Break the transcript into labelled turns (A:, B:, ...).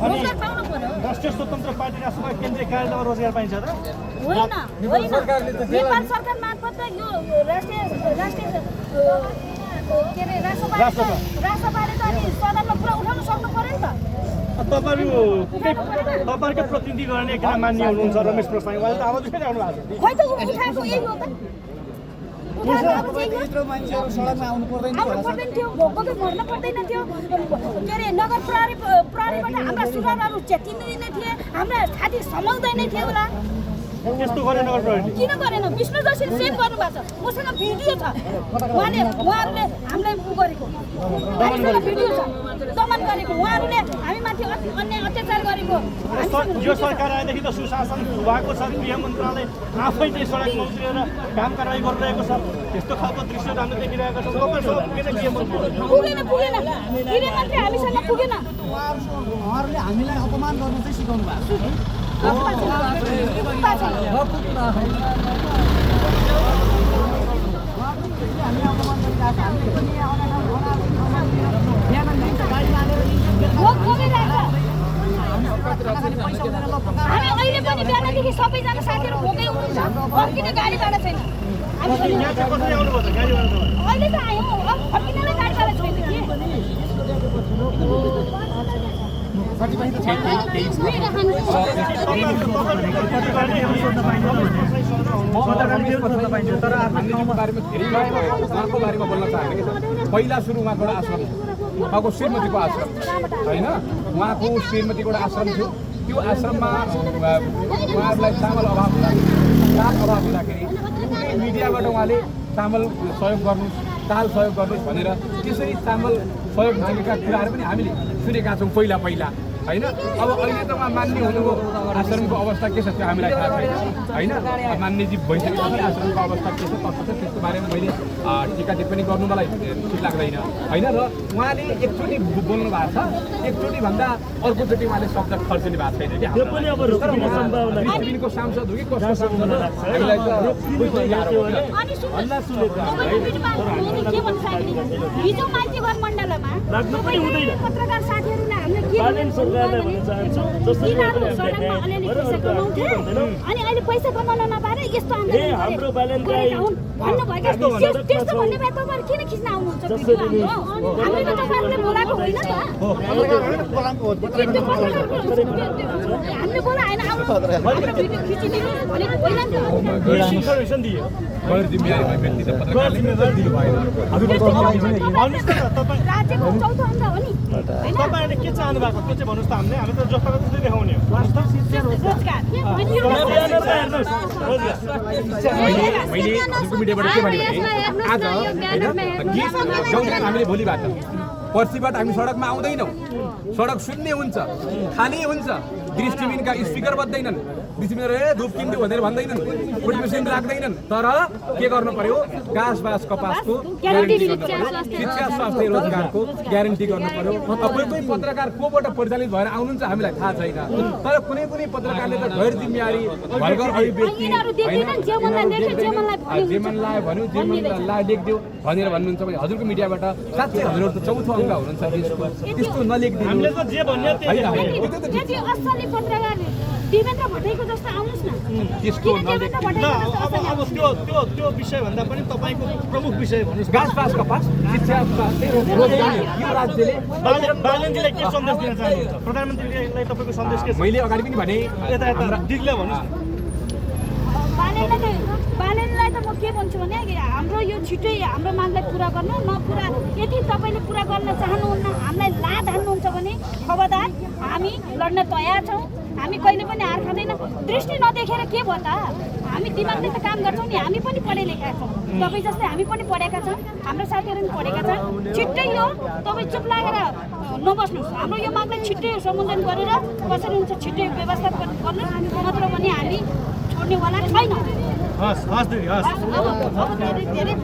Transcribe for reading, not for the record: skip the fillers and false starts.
A: रोजगार पाउनु पर्यो।
B: राष्ट्रिय स्वतन्त्र पार्टी राष्ट्रसभा केन्द्रीय कार्यालयमा रोजगार पाइन्छ त?
A: होइन नेपाल सरकार मार्फत यो राष्ट्रिय के अरे राष्ट्रसभाले त अनि सदनमा पुरा उठाउन सक्नु पर्यो नि त।
B: तपाईँहरूकै प्रतिनिधि गर्ने एकजना मान्य हुनुहुन्छ रमेश प्रसाई, उहाँले त आवाज उठाइरहनु भएको छ।
A: खोइ त उठाएको यही हो त।
C: आउनु
A: पर्दैन थियो, भोकभोकै मर्न पर्दैन थियो। के अरे नगर प्रहरीबाट हाम्रा सुधारहरू चेकिँदैन थिए, हाम्रा छाती समाउँदैन थियो होला।
B: त्यस्तो गरेन नगर प्रहरीले?
A: किन गरेन? विष्णु जोशीले सेभ गर्नुभएको छ, मसँग भिडियो छ। उहाँहरूले हामीलाई उ गरेको, हामीसँग भिडियो छ, दमन गरेको, उहाँहरूले हामी माथि अन्याय अत्याचार गरेको।
B: यो सरकार आएदेखि त सुशासन भएको छ, गृह मन्त्रालय आफै चाहिँ सडकमा उत्रेर काम कारवाही गरिरहेको छ। त्यस्तो खालको दृश्यहरू हामीले देखिरहेका छौँ। तपाईँसँग पुगेन गृह मन्त्री?
A: पुगेन गृह मन्त्री हामीसँग पुगेन।
C: उहाँहरूले हामीलाई अपमान गर्न चाहिँ सिकाउनु भएको छ।
A: हामी अहिले पनि बिहानदेखि सबैजना साथीहरू भोकै हुनुहुन्छ, फर्किने गाडी भाडा छैन। अहिले त आयौँ, फर्किनेलाई गाडी भाडा छैन कि।
D: बारेमा बोल्न चाहन्छु। पहिला सुरु उहाँको आश्रम उहाँको श्रीमतीको आश्रम होइन, उहाँको श्रीमतीको आश्रम थियो। त्यो आश्रममा उहाँहरूलाई चामल अभाव हुँदाखेरि मिडियाबाट उहाँले चामल सहयोग गर्नुहोस्, दाल सहयोग गर्नुहोस् भनेर त्यसरी चामल सहयोग मागेका कुराहरू पनि हामीले सुनेका छौँ पहिला होइन। अब अहिले त उहाँ मान्य हुनुभयो, आश्रमको अवस्था के छ त्यो हामीलाई थाहा छैन होइन। मान्यजी भइसकेपछि आश्रमको अवस्था के छ कस्तो छ त्यसको बारेमा मैले टिका टिप्पणी गर्नु मलाई ठिक लाग्दैन होइन। र उहाँले एकचोटि बोल्नु भएको छ, एकचोटि भन्दा अर्कोचोटि उहाँले शब्द खर्चिने भएको छैन कि। सांसद हो कि कसको सांसद हामीलाई
A: हिजो माइतीघर मण्डलमा पत्रकार साथीहरूले हामीले के अनि अहिले पैसा कमाउन नपाएर यस्तो भन्नुभयो। त्यस्तो भन्ने भए तपाईँहरू किन खिच्न आउनुहुन्छ? हामीले त तपाईँहरूले बोलाएको होइन त, हामीले बोलाएन भिडियो खिचिदिनु भनेको होइन नि त। राज्यको चौथो अङ्ग हो नि।
B: तपाईँहरूले के चाहनु भएको त्यो चाहिँ भन्नुहोस् त। हामीले त जस्तो त्यस्तै देखाउने हो।
D: मैले हजुरको मिडियाबाट के भने आज हामीले भोलिबाट पर्सिबाट हामी सडकमा आउँदैनौँ, सडक शून्य हुन्छ, खाली हुन्छ। दृष्टिबिनका स्पिकर बज्दैनन्, दृष्टिबिन धुप किन्छु भनेर भन्दैनन्, मेसिन राख्दैनन्। तर के गर्नु पर्यो? घाँस बाँस कपासको ग्यारेन्टी गर्नु पर्यो, शिक्षा स्वास्थ्य रोजगारको ग्यारेन्टी गर्नु पर्यो। कोही पत्रकार कोबाट परिचालित भएर आउनुहुन्छ हामीलाई थाहा छैन, तर कुनै पनि पत्रकारले त गैर जिम्मेवारी भर्खर अभिव्यक्ति जेमनलाई भन्यो, जेमनलाई लेखिदियो भनेर भन्नुहुन्छ भने हजुरको मिडियाबाट साँच्चै हजुरहरू त चौथो अङ्ग हुनुहुन्छ। त्यस्तो नलेखिदिनु
A: पत्रकार देवेन्द्र भट्टराईको जस्तो आउनुहोस् न।
B: त्यो विषयभन्दा पनि तपाईँको प्रमुख विषय भन्नुहोस्।
D: घाँस बाँस कपास शिक्षा स्वास्थ्य रोजगार यो राज्यले
B: बालनजीलाई के सन्देश दिन चाहनुहुन्छ? प्रधानमन्त्रीलाई तपाईँको सन्देश के छ?
D: मैले अगाडि पनि भने
B: दिग्ले भन्नुहोस्।
A: बालनलाई त म के भन्छु भने हाम्रो यो छिटै हाम्रो मागलाई पुरा गर्नु नपुरा, यदि तपाईँले पुरा गर्न चाहनुहुन्न, हामीलाई लाद हान्नुहुन्छ भने खबरदार हामी लड्न तयार छौँ। हामी कहिले पनि हार खाँदैन। दृष्टि नदेखेर के भयो त? हामी दिमागले त काम गर्छौँ नि, हामी पनि पढे लेखेका छौँ, तपाईँ जस्तै हामी पनि पढेका छौँ, हाम्रो साथीहरू पनि पढेका छन्। छिट्टै यो तपाईँ चुप लागेर नबस्नुहोस्, हाम्रो यो मागलाई छिट्टै सम्बोधन गरेर कसरी हुन्छ छिट्टै व्यवस्था गर्नु, नत्र भने हामी छोड्नेवाला छैन।
B: हस् दिदी हस्।
A: धेरै